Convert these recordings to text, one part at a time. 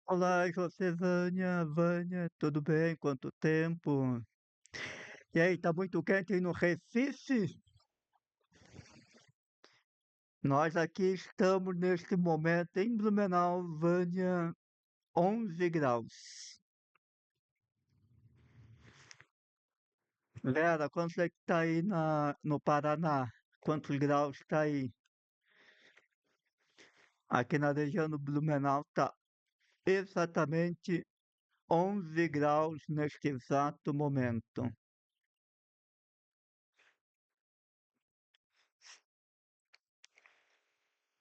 Olá, e você, Vânia? Vânia, tudo bem? Quanto tempo? E aí, tá muito quente aí no Recife? Nós aqui estamos neste momento em Blumenau, Vânia, 11 graus. Vera, quanto é que tá aí no Paraná? Quantos graus tá aí? Aqui na região do Blumenau tá exatamente 11 graus neste exato momento.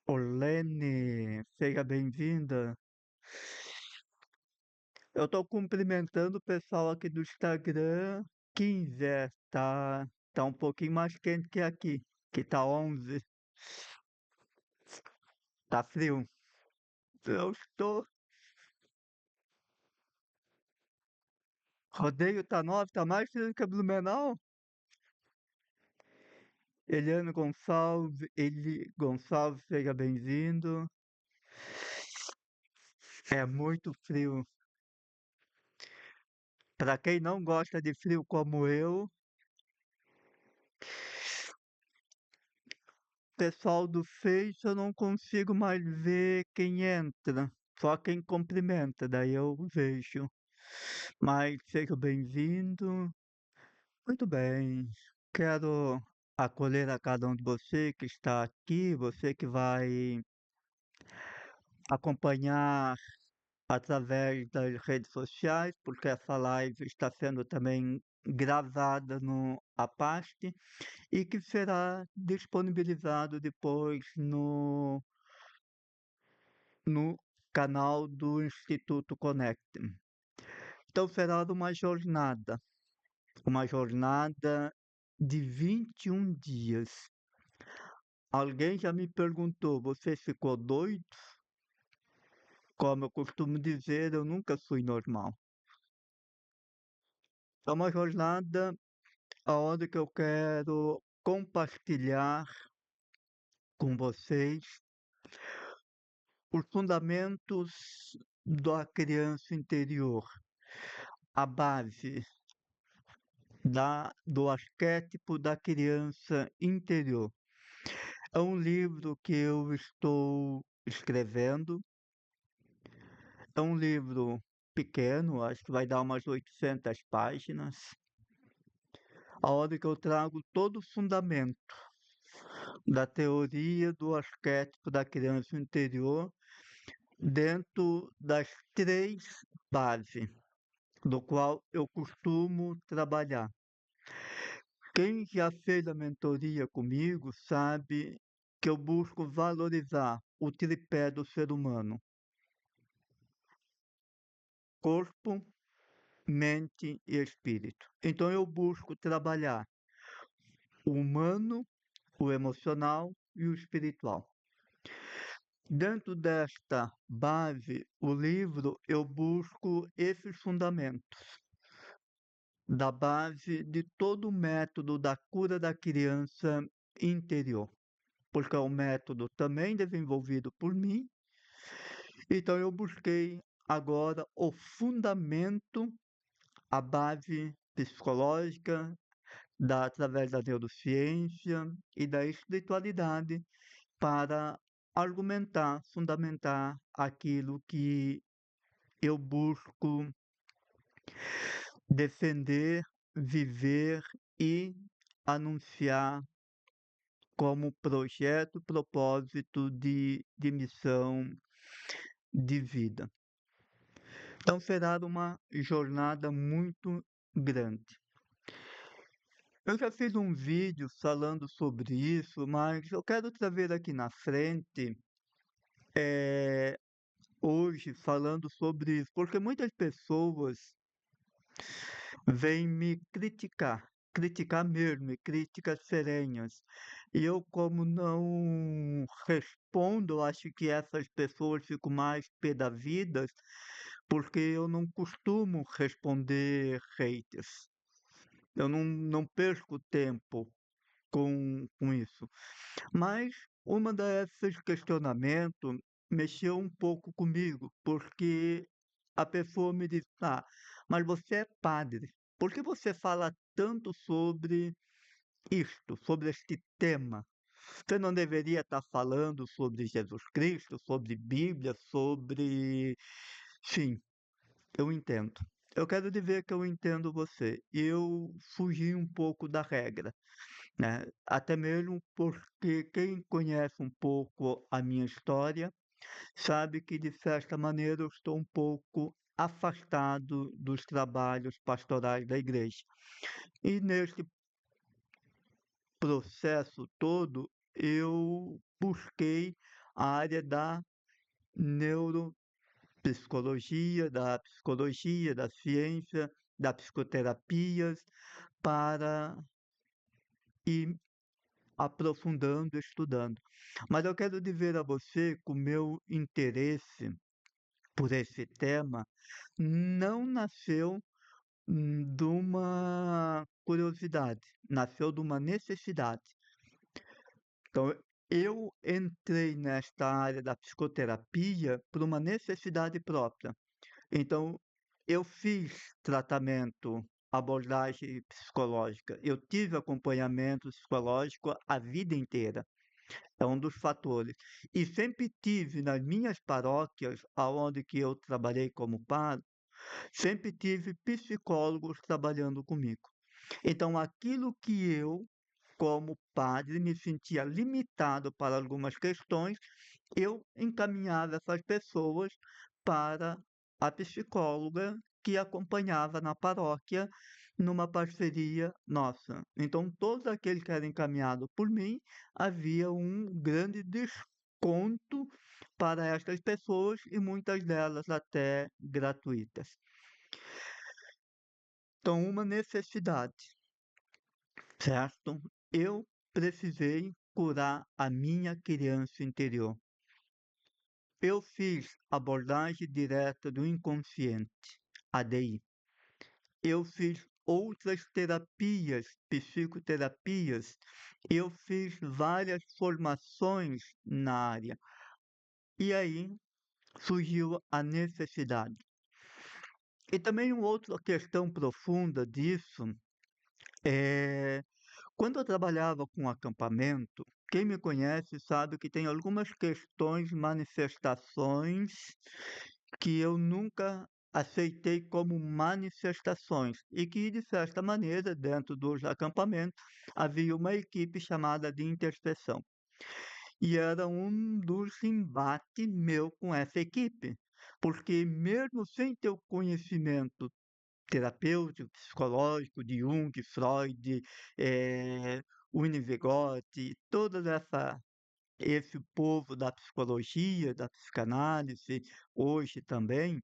Olene, seja bem-vinda. Eu tô cumprimentando o pessoal aqui do Instagram. 15, tá um pouquinho mais quente que aqui, que tá 11. Tá frio. Eu estou. Rodeio tá 9, tá mais frio que Blumenau. Eliane Gonçalves, Eli Gonçalves, seja bem-vindo. É muito frio. Para quem não gosta de frio como eu, pessoal do Face eu não consigo mais ver quem entra. Só quem cumprimenta, daí eu vejo. Mas seja bem-vindo. Muito bem. Quero acolher a cada um de você que está aqui, você que vai acompanhar através das redes sociais, porque essa live está sendo também gravada no Apaste e que será disponibilizado depois no canal do Instituto Conect. Então será uma jornada de 21 dias. Alguém já me perguntou: você ficou doido? Como eu costumo dizer, eu nunca fui normal. É uma jornada aonde que eu quero compartilhar com vocês os fundamentos da criança interior, a base do arquétipo da criança interior. É um livro que eu estou escrevendo. É um livro pequeno, acho que vai dar umas 800 páginas, aonde que eu trago todo o fundamento da teoria do arquétipo da criança interior dentro das três bases, do qual eu costumo trabalhar. Quem já fez a mentoria comigo sabe que eu busco valorizar o tripé do ser humano: corpo, mente e espírito. Então eu busco trabalhar o humano, o emocional e o espiritual. Dentro desta base, o livro eu busco esses fundamentos da base de todo o método da cura da criança interior, porque é um método também desenvolvido por mim. Então eu busquei agora o fundamento, a base psicológica através da neurociência e da espiritualidade para argumentar, fundamentar aquilo que eu busco defender, viver e anunciar como projeto, propósito de missão de vida. Então será uma jornada muito grande. Eu já fiz um vídeo falando sobre isso, mas eu quero trazer aqui na frente, eh, hoje, falando sobre isso, porque muitas pessoas vêm me criticar mesmo, e críticas serenhas. E eu, como não respondo, acho que essas pessoas ficam mais pé da vida, porque eu não costumo responder haters. Eu não perco tempo com isso. Mas uma desses questionamentos mexeu um pouco comigo, porque a pessoa me diz: "Ah, mas você é padre, por que você fala tanto sobre isto, sobre este tema? Você não deveria estar falando sobre Jesus Cristo, sobre Bíblia, sobre". Sim, eu entendo. Eu quero dizer que eu entendo você. Eu fugi um pouco da regra, né? Até mesmo porque quem conhece um pouco a minha história sabe que, de certa maneira, eu estou um pouco afastado dos trabalhos pastorais da igreja. E neste processo todo, eu busquei a área da neuropsicologia, da ciência, da psicoterapias, para ir aprofundando, estudando. Mas eu quero dizer a você que o meu interesse por esse tema não nasceu de uma curiosidade, nasceu de uma necessidade. Então, eu entrei nesta área da psicoterapia por uma necessidade própria. Então, eu fiz tratamento, abordagem psicológica, eu tive acompanhamento psicológico a vida inteira. É um dos fatores. E sempre tive nas minhas paróquias, aonde que eu trabalhei como padre, sempre tive psicólogos trabalhando comigo. Então, aquilo que eu, como padre, me sentia limitado para algumas questões, eu encaminhava essas pessoas para a psicóloga que acompanhava na paróquia numa parceria nossa. Então, todo aquele que era encaminhado por mim, havia um grande desconto para estas pessoas e muitas delas até gratuitas. Então, uma necessidade, certo? Eu precisei curar a minha criança interior. Eu fiz abordagem direta do inconsciente, ADI. Eu fiz outras terapias, psicoterapias. Eu fiz várias formações na área. E aí surgiu a necessidade. E também uma outra questão profunda disso é quando eu trabalhava com acampamento, quem me conhece sabe que tem algumas questões, manifestações que eu nunca aceitei como manifestações e que, de certa maneira, dentro dos acampamentos, havia uma equipe chamada de intercessão. E era um dos embates meu com essa equipe, porque mesmo sem ter o conhecimento terapêutico, psicológico de Jung, Freud, eh, Winnicott, toda esse povo da psicologia, da psicanálise, hoje também,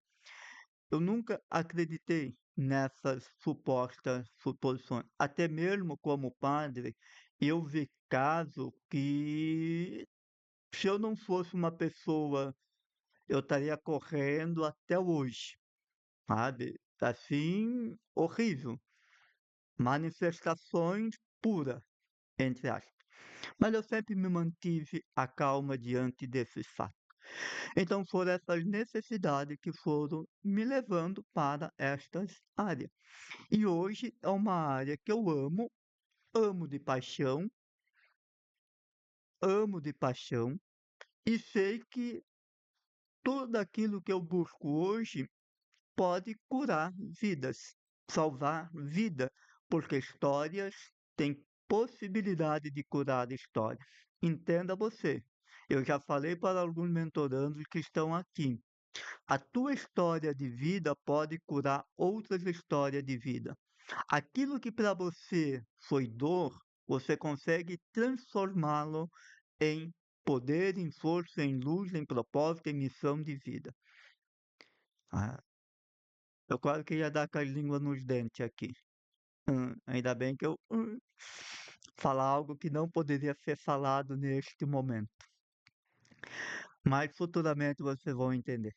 eu nunca acreditei nessas supostas suposições. Até mesmo como padre, eu vi caso que, se eu não fosse uma pessoa, eu estaria correndo até hoje, sabe? Assim, horrível. Manifestações puras, entre aspas. Mas eu sempre me mantive a calma diante desses fatos. Então foram essas necessidades que foram me levando para estas áreas. E hoje é uma área que eu amo, amo de paixão, e sei que tudo aquilo que eu busco hoje pode curar vidas, salvar vida, porque histórias têm possibilidade de curar histórias. Entenda você. Eu já falei para alguns mentorandos que estão aqui. A tua história de vida pode curar outras histórias de vida. Aquilo que para você foi dor, você consegue transformá-lo em poder, em força, em luz, em propósito, em missão de vida. Ah, eu quase que ia dar com a língua nos dentes aqui. Ainda bem que eu falar algo que não poderia ser falado neste momento. Mas futuramente vocês vão entender.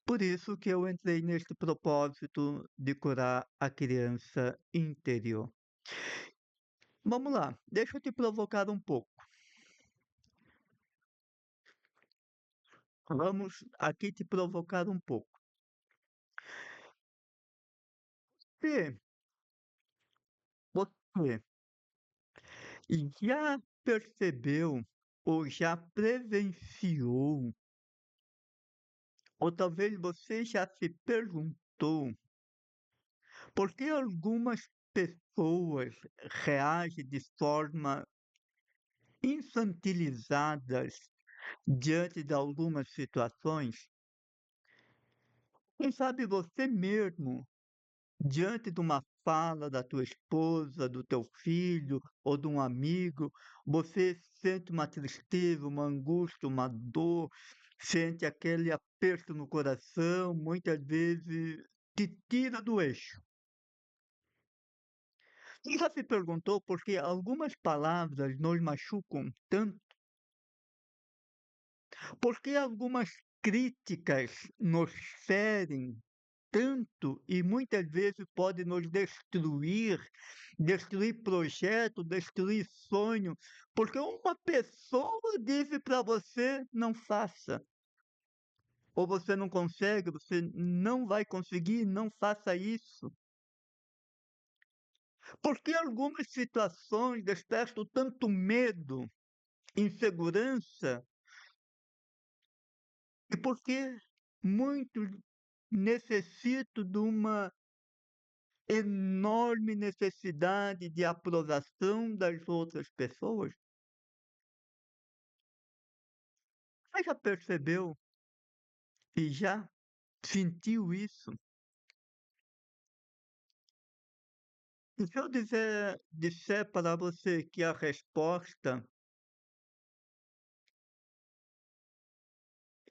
Por isso que eu entrei neste propósito de curar a criança interior. Vamos lá, deixa eu te provocar um pouco. Vamos aqui te provocar um pouco. Você, você já percebeu ou já presenciou, ou talvez você já se perguntou por que algumas pessoas reagem de forma infantilizadas diante de algumas situações? Quem sabe você mesmo, diante de uma fala da tua esposa, do teu filho ou de um amigo, você sente uma tristeza, uma angústia, uma dor, sente aquele aperto no coração, muitas vezes te tira do eixo. Você já se perguntou por que algumas palavras nos machucam tanto? Por que algumas críticas nos ferem tanto e muitas vezes podem nos destruir, destruir projeto, destruir sonho, porque uma pessoa disse para você: "Não faça", ou você não consegue, você não vai conseguir, não faça isso. Por que algumas situações despertam tanto medo, insegurança, e por que muitos necessitam de uma enorme necessidade de aprovação das outras pessoas? Você já percebeu e já sentiu isso? E se eu disser para você que a resposta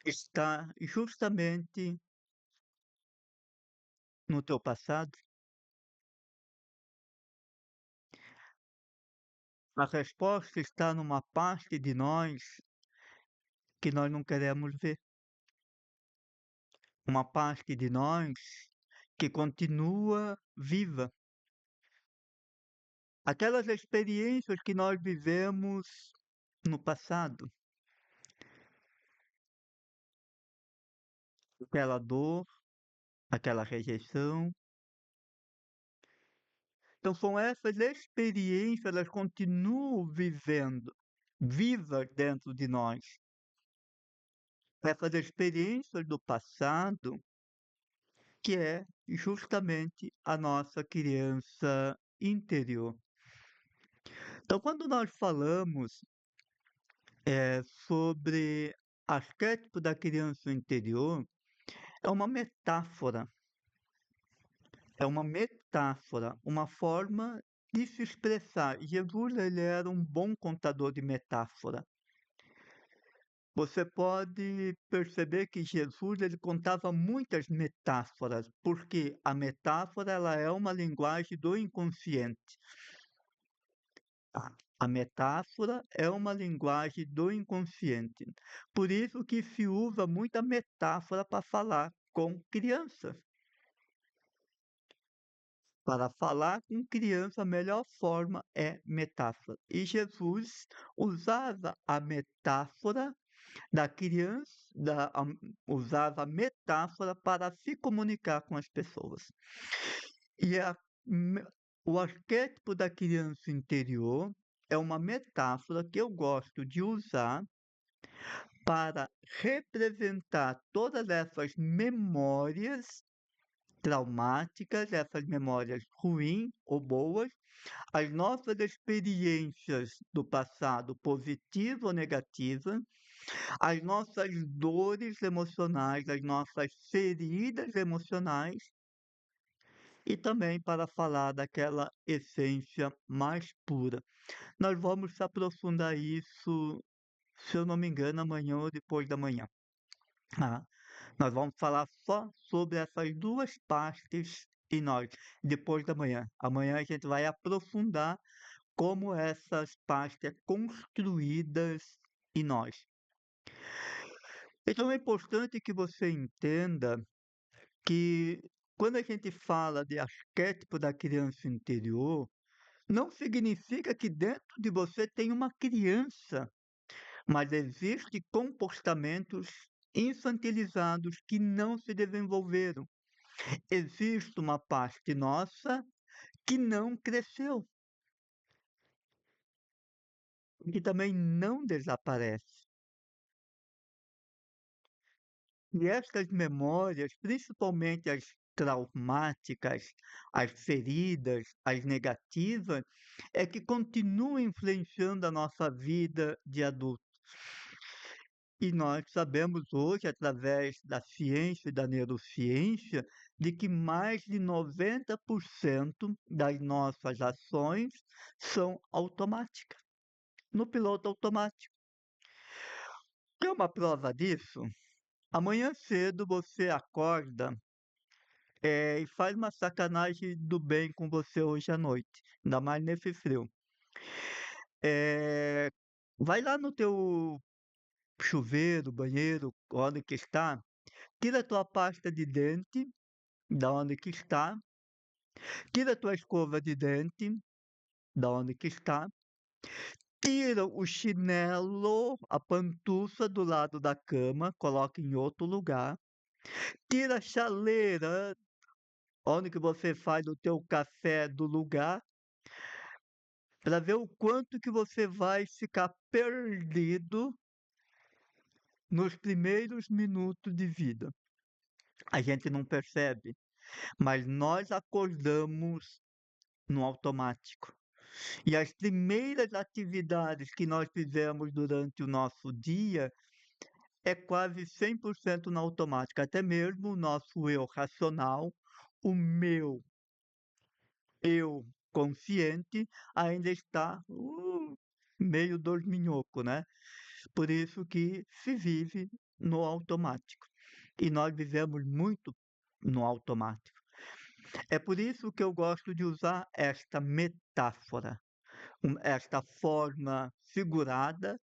está justamente no teu passado, a resposta está numa parte de nós que nós não queremos ver, uma parte de nós que continua viva. Aquelas experiências que nós vivemos no passado, aquela dor, aquela rejeição. Então são essas experiências, elas continuam vivendo, vivas dentro de nós. Essas experiências do passado, que é justamente a nossa criança interior. Então, quando nós falamos sobre arquétipo da criança interior, é uma metáfora. É uma metáfora, uma forma de se expressar. Jesus, ele era um bom contador de metáfora. Você pode perceber que Jesus, ele contava muitas metáforas, porque a metáfora, ela é uma linguagem do inconsciente. A metáfora é uma linguagem do inconsciente. Por isso que se usa muita metáfora para falar com crianças. Para falar com criança, a melhor forma é metáfora. E Jesus usava a metáfora da criança, usava a metáfora para se comunicar com as pessoas. E me- o arquétipo da criança interior é uma metáfora que eu gosto de usar para representar todas essas memórias traumáticas, essas memórias ruins ou boas, as nossas experiências do passado, positivas ou negativas, as nossas dores emocionais, as nossas feridas emocionais, e também para falar daquela essência mais pura. Nós vamos se aprofundar isso, se eu não me engano, amanhã ou depois da manhã. Tá? Nós vamos falar só sobre essas duas partes em nós, depois da manhã. Amanhã a gente vai aprofundar como essas partes são construídas em nós. Então é importante que você entenda que quando a gente fala de arquétipo da criança interior, não significa que dentro de você tem uma criança, mas existem comportamentos infantilizados que não se desenvolveram. Existe uma parte nossa que não cresceu, que também não desaparece. E estas memórias, principalmente as traumáticas, as feridas, as negativas, é que continuam influenciando a nossa vida de adulto. E nós sabemos hoje, através da ciência e da neurociência, de que mais de 90% das nossas ações são automáticas, no piloto automático. Quer uma prova disso? Amanhã cedo você acorda, e faz uma sacanagem do bem com você hoje à noite, ainda mais nesse frio. Eh, Vai lá no teu chuveiro, banheiro, onde que está, tira a tua pasta de dente, da onde que está, tira a tua escova de dente, da onde que está, tira o chinelo, a pantufa do lado da cama, coloca em outro lugar, tira a chaleira, onde que você faz o teu café do lugar, para ver o quanto que você vai ficar perdido nos primeiros minutos de vida. A gente não percebe, mas nós acordamos no automático. E as primeiras atividades que nós fizemos durante o nosso dia é quase 100% no automático, até mesmo o nosso eu racional, o meu eu consciente ainda está meio dorminhoco, né? Por isso que se vive no automático. E nós vivemos muito no automático. É por isso que eu gosto de usar esta metáfora, esta forma figurada,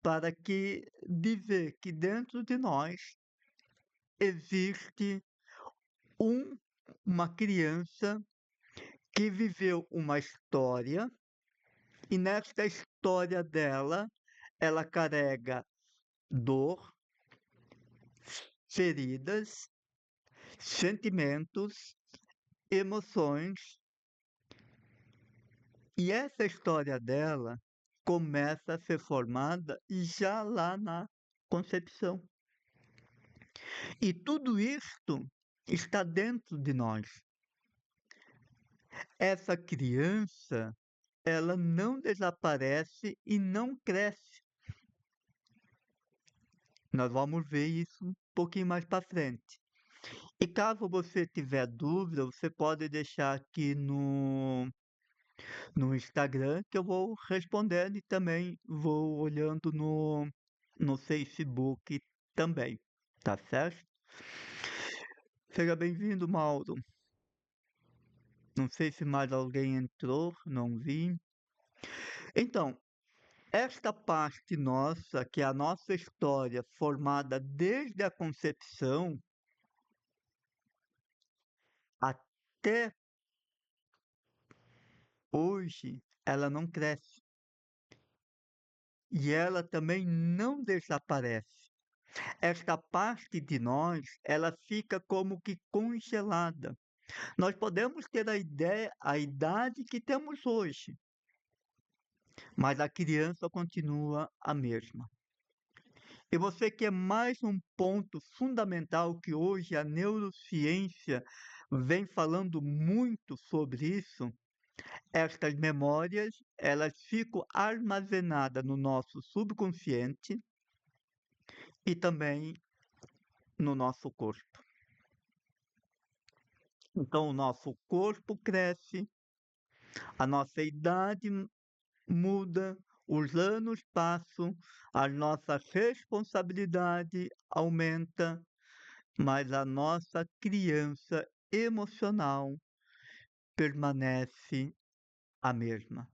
para que dizer que dentro de nós existe um, uma criança que viveu uma história e nesta história dela, ela carrega dor, feridas, sentimentos, emoções, e essa história dela começa a ser formada já lá na concepção. E tudo isto está dentro de nós. Essa criança, ela não desaparece e não cresce. Nós vamos ver isso um pouquinho mais para frente. E caso você tiver dúvida, você pode deixar aqui no Instagram que eu vou respondendo e também vou olhando no Facebook também, tá certo? Seja bem-vindo, Mauro. Não sei se mais alguém entrou, não vi. Então, esta parte nossa, que é a nossa história formada desde a concepção até hoje, ela não cresce. E ela também não desaparece. Esta parte de nós, ela fica como que congelada. Nós podemos ter a idade que temos hoje, mas a criança continua a mesma. E você quer mais um ponto fundamental que hoje a neurociência vem falando muito sobre isso? Estas memórias, elas ficam armazenadas no nosso subconsciente e também no nosso corpo. Então, o nosso corpo cresce, a nossa idade muda, os anos passam, a nossa responsabilidade aumenta, mas a nossa criança emocional permanece a mesma.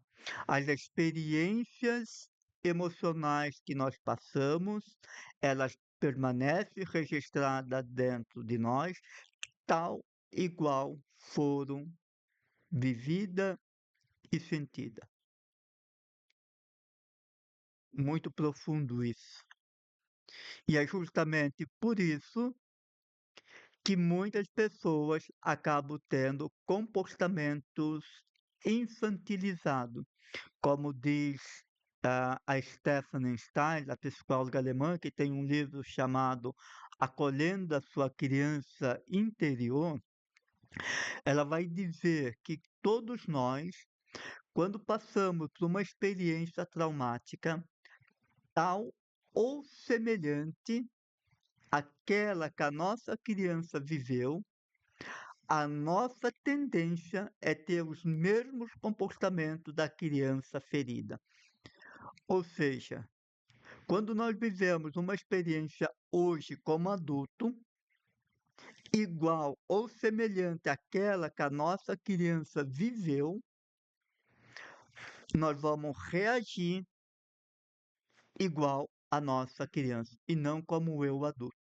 As experiências emocionais que nós passamos, elas permanecem registradas dentro de nós, tal igual foram vivida e sentida. Muito profundo isso. E é justamente por isso que muitas pessoas acabam tendo comportamentos infantilizados, como diz a Stephanie Stein, a psicóloga alemã, que tem um livro chamado Acolhendo a Sua Criança Interior. Ela vai dizer que todos nós, quando passamos por uma experiência traumática, tal ou semelhante àquela que a nossa criança viveu, a nossa tendência é ter os mesmos comportamentos da criança ferida. Ou seja, quando nós vivemos uma experiência hoje como adulto, igual ou semelhante àquela que a nossa criança viveu, nós vamos reagir igual à nossa criança e não como eu adulto.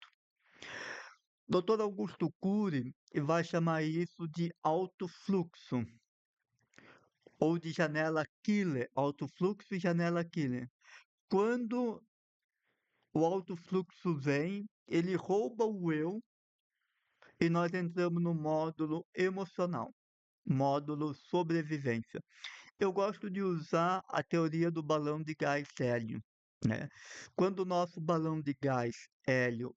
Dr. Augusto Cury vai chamar isso de alto fluxo ou de janela killer, alto fluxo e janela killer. Quando o alto fluxo vem, ele rouba o eu e nós entramos no módulo emocional, módulo sobrevivência. Eu gosto de usar a teoria do balão de gás hélio, né? Quando o nosso balão de gás hélio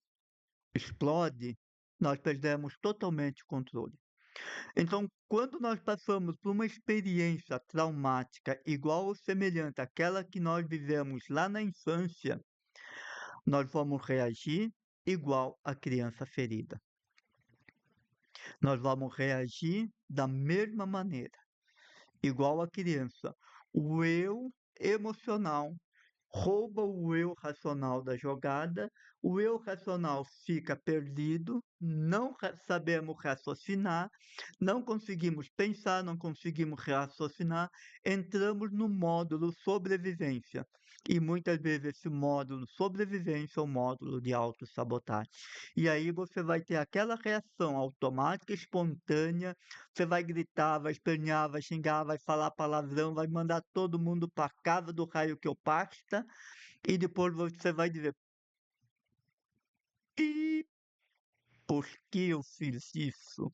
explode, nós perdemos totalmente o controle. Então, quando nós passamos por uma experiência traumática igual ou semelhante àquela que nós vivemos lá na infância, nós vamos reagir igual à criança ferida. Nós vamos reagir da mesma maneira, igual à criança. O eu emocional rouba o eu racional da jogada, o eu racional fica perdido, não sabemos raciocinar, não conseguimos pensar, não conseguimos raciocinar, entramos no módulo sobrevivência. E muitas vezes esse módulo sobrevivência é o módulo de autossabotagem. E aí você vai ter aquela reação automática, espontânea, você vai gritar, vai espernear, vai xingar, vai falar palavrão, vai mandar todo mundo para casa do raio que eu pasta, e depois você vai dizer, e por que eu fiz isso?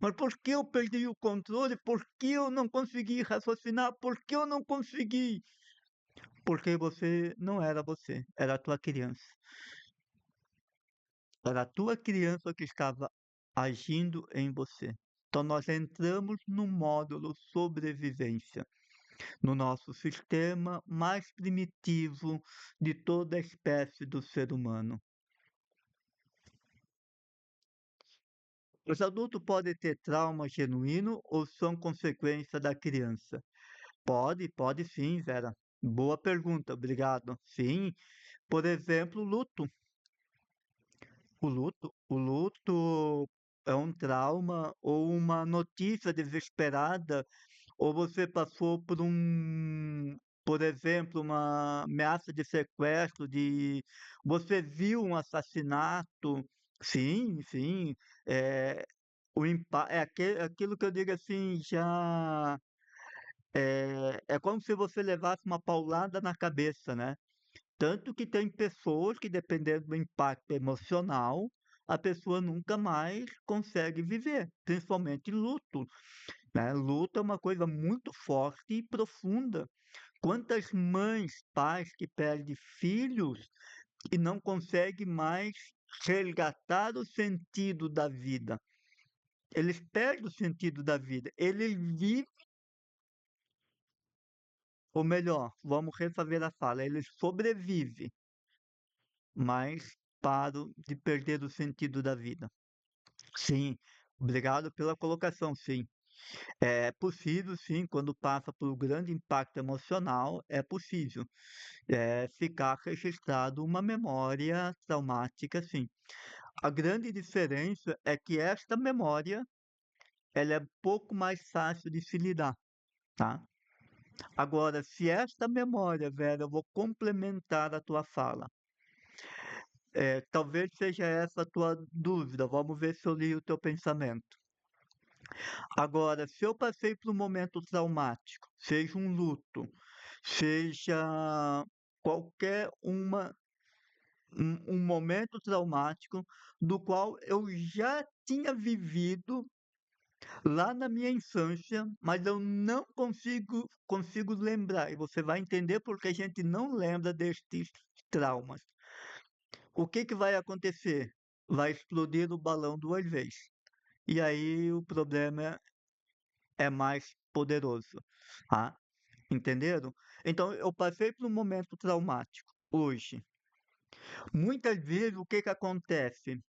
Mas por que eu perdi o controle? Por que eu não consegui raciocinar? Por que eu não consegui? Porque você não era você, era a tua criança. Era a tua criança que estava agindo em você. Então nós entramos no módulo sobrevivência, no nosso sistema mais primitivo de toda a espécie do ser humano. Os adultos podem ter trauma genuíno ou são consequência da criança? Pode sim, Vera. Boa pergunta, obrigado. Sim, por exemplo, luto. O luto é um trauma ou uma notícia desesperada, ou você passou por exemplo, uma ameaça de sequestro, você viu um assassinato. Sim, sim. É, aquilo que eu digo assim, já é como se você levasse uma paulada na cabeça, né? Tanto que tem pessoas que, dependendo do impacto emocional, a pessoa nunca mais consegue viver, principalmente luto, né? Luto é uma coisa muito forte e profunda. Quantas mães, pais que perdem filhos e não conseguem mais resgatar o sentido da vida? Eles perdem o sentido da vida. Eles vivem, ou melhor, vamos refazer a fala, eles sobrevivem, mas param de perder o sentido da vida. Sim, obrigado pela colocação, sim. É possível, sim, quando passa por um grande impacto emocional, é possível ficar registrado uma memória traumática, sim. A grande diferença é que esta memória, ela é pouco mais fácil de se lidar, tá? Agora, se esta memória, Vera, eu vou complementar a tua fala. Talvez seja essa a tua dúvida. Vamos ver se eu li o teu pensamento. Agora, se eu passei por um momento traumático, seja um luto, seja qualquer uma um momento traumático do qual eu já tinha vivido lá na minha infância, mas eu não consigo lembrar. E você vai entender porque a gente não lembra destes traumas. O que que vai acontecer? Vai explodir o balão 2 vezes. E aí o problema é mais poderoso, tá? Entenderam? Então eu passei por um momento traumático hoje. Muitas vezes o que que acontece?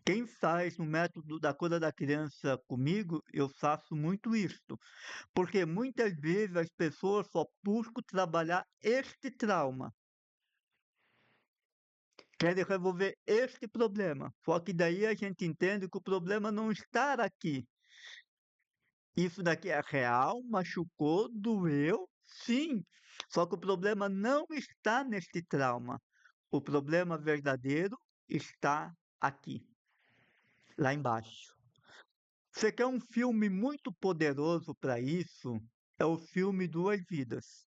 Quem faz no método da cura da criança comigo, eu faço muito isso. Porque muitas vezes as pessoas só buscam trabalhar este trauma, querem resolver este problema. Só que daí a gente entende que o problema não está aqui. Isso daqui é real, machucou, doeu, sim. Só que o problema não está neste trauma. O problema verdadeiro está aqui, lá embaixo. Você quer um filme muito poderoso para isso? É o filme Duas Vidas.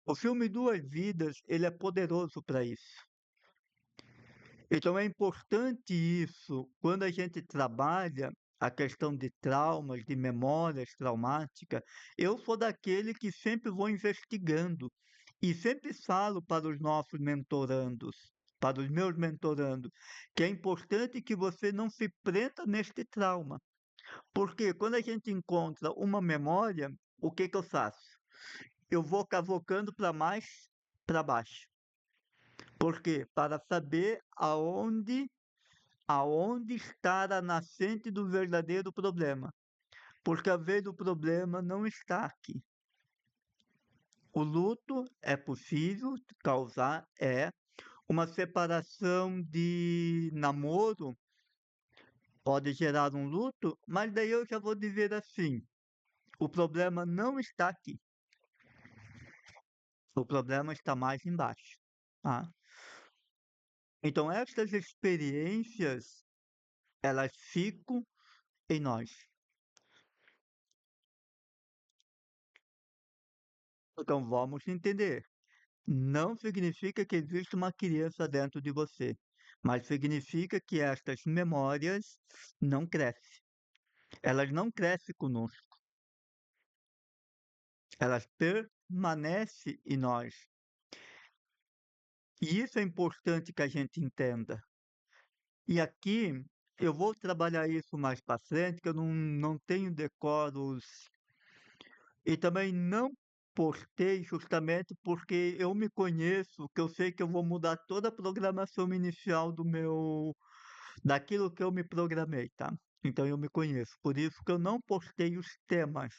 O filme Duas Vidas, ele é poderoso para isso. Então é importante isso, quando a gente trabalha a questão de traumas, de memórias traumáticas, eu sou daquele que sempre vou investigando e sempre falo para os nossos mentorandos, para os meus mentorandos, que é importante que você não se prenda neste trauma. Porque quando a gente encontra uma memória, o que que eu faço? Eu vou cavocando para mais para baixo. Por quê? Para saber aonde está a nascente do verdadeiro problema. Porque às vezes o problema não está aqui. O luto é possível causar, uma separação de namoro pode gerar um luto, mas daí eu já vou dizer assim: o problema não está aqui. O problema está mais embaixo, tá? Então estas experiências, elas ficam em nós. Então vamos entender. Não significa que existe uma criança dentro de você, mas significa que estas memórias não crescem. Elas não crescem conosco, elas permanecem em nós. E isso é importante que a gente entenda. E aqui eu vou trabalhar isso mais para frente, que eu não tenho decoros e também não postei justamente porque eu me conheço, que eu sei que eu vou mudar toda a programação inicial daquilo que eu me programei, tá? Então eu me conheço, por isso que eu não postei os temas,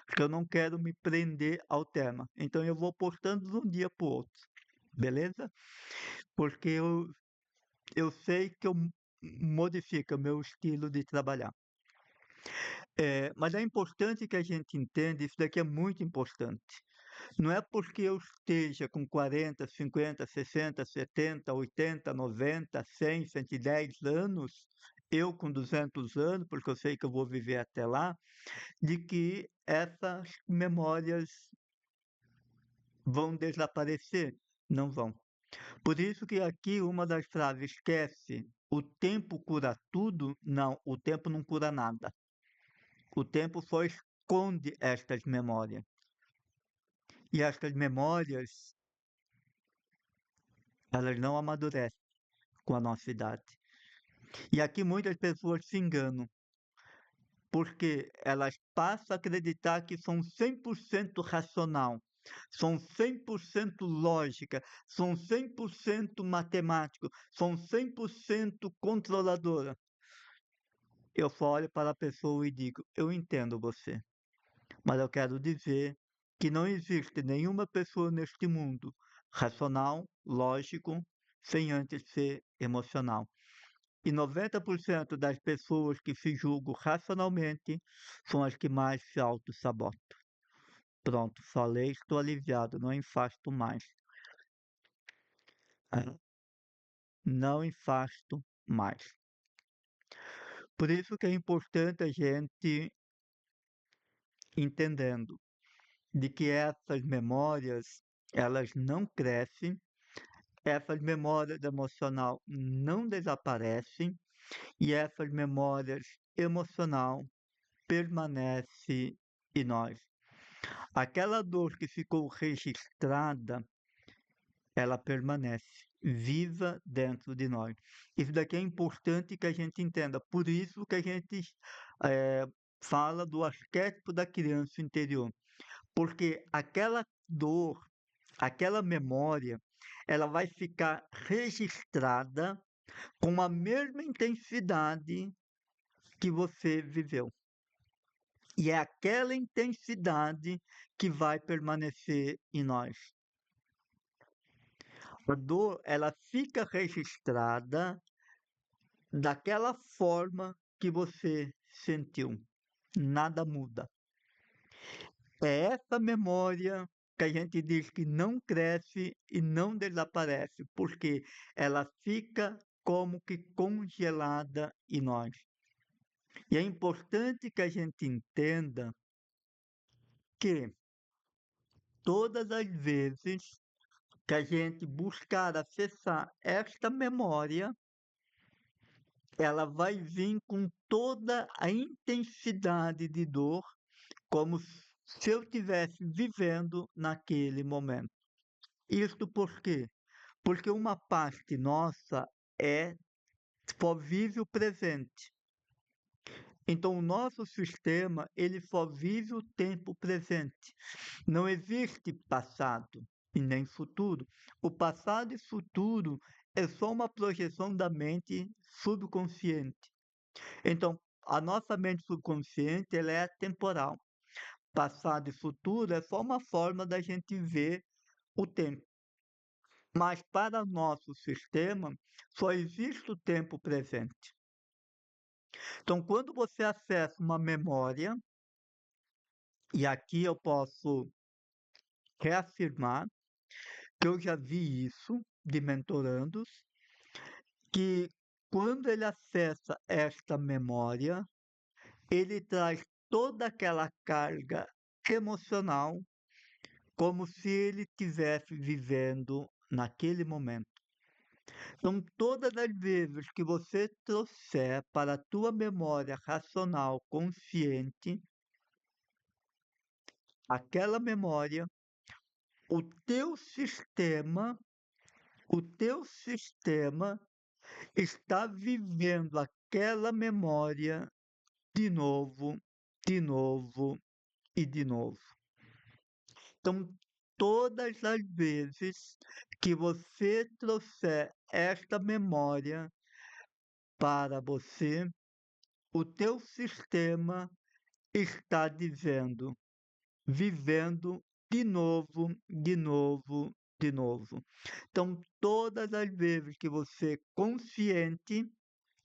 porque eu não quero me prender ao tema. Então eu vou postando de um dia para o outro, beleza? Porque eu sei que modifica meu estilo de trabalhar. Mas é importante que a gente entenda, isso daqui é muito importante. Não é porque eu esteja com 40, 50, 60, 70, 80, 90, 100, 110 anos, eu com 200 anos, porque eu sei que eu vou viver até lá, de que essas memórias vão desaparecer. Não vão. Por isso que aqui uma das frases esquece, o tempo cura tudo. Não, o tempo não cura nada. O tempo só esconde estas memórias. E estas memórias, elas não amadurecem com a nossa idade. E aqui muitas pessoas se enganam, porque elas passam a acreditar que são 100% racional, são 100% lógica, são 100% matemático, são 100% controladora. Eu só olho para a pessoa e digo: eu entendo você, mas eu quero dizer que não existe nenhuma pessoa neste mundo racional, lógico, sem antes ser emocional. E 90% das pessoas que se julgam racionalmente são as que mais se auto-sabotam. Pronto, falei, estou aliviado, não infasto mais. É, não infasto mais. Por isso que é importante a gente entendendo de que essas memórias, elas não crescem, essas memórias emocional não desaparecem e essas memórias emocional permanece em nós. Aquela dor que ficou registrada, ela permanece viva dentro de nós. Isso daqui é importante que a gente entenda. Por isso que a gente eh, fala do arquétipo da criança interior. Porque aquela dor, aquela memória, ela vai ficar registrada com a mesma intensidade que você viveu. E é aquela intensidade que vai permanecer em nós. A dor, ela fica registrada daquela forma que você sentiu. Nada muda. É essa memória que a gente diz que não cresce e não desaparece, porque ela fica como que congelada em nós. E é importante que a gente entenda que todas as vezes que a gente buscar acessar esta memória, ela vai vir com toda a intensidade de dor, como se eu estivesse vivendo naquele momento. Isto por quê? Porque uma parte nossa é só vive o presente. Então, o nosso sistema, ele só vive o tempo presente. Não existe passado e nem futuro. O passado e futuro é só uma projeção da mente subconsciente. Então, a nossa mente subconsciente, ela é atemporal. Passado e futuro é só uma forma da gente ver o tempo. Mas para o nosso sistema, só existe o tempo presente. Então, quando você acessa uma memória, e aqui eu posso reafirmar que eu já vi isso de mentorandos, que quando ele acessa esta memória, ele traz toda aquela carga emocional como se ele estivesse vivendo naquele momento. Então, todas as vezes que você trouxer para a tua memória racional consciente aquela memória, o teu sistema, o teu sistema está vivendo aquela memória de novo, de novo e de novo. Então, todas as vezes que você trouxer esta memória para você, o teu sistema está dizendo, vivendo de novo, de novo, de novo. Então, todas as vezes que você consciente,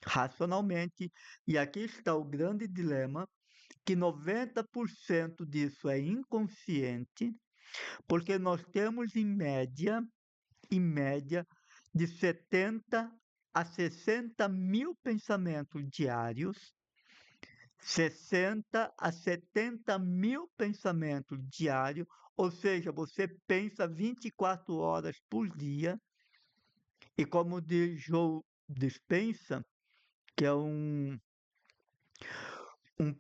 racionalmente, e aqui está o grande dilema, que 90% disso é inconsciente, porque nós temos em média, de 70 a 60 mil pensamentos diários, 60 a 70 mil pensamentos diários, ou seja, você pensa 24 horas por dia, e como diz Joe Dispenza, que é um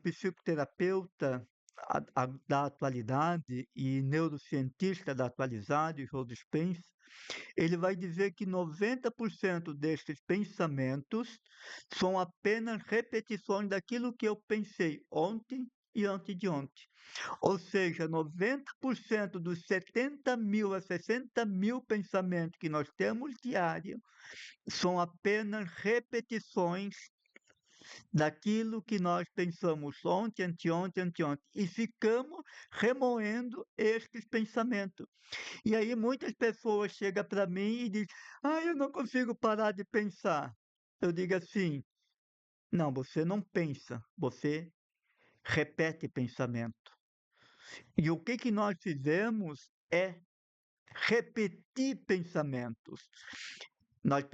psicoterapeuta da atualidade e neurocientista da atualidade, Joe Dispenza, ele vai dizer que 90% destes pensamentos são apenas repetições daquilo que eu pensei ontem e antes de ontem. Ou seja, 90% dos 70 mil a 60 mil pensamentos que nós temos diário são apenas repetições daquilo que nós pensamos ontem, anteontem, anteontem, e ficamos remoendo estes pensamentos. E aí muitas pessoas chegam para mim e dizem, eu não consigo parar de pensar. Eu digo assim, não, você não pensa, você repete pensamento. E o que nós fizemos é repetir pensamentos. Nós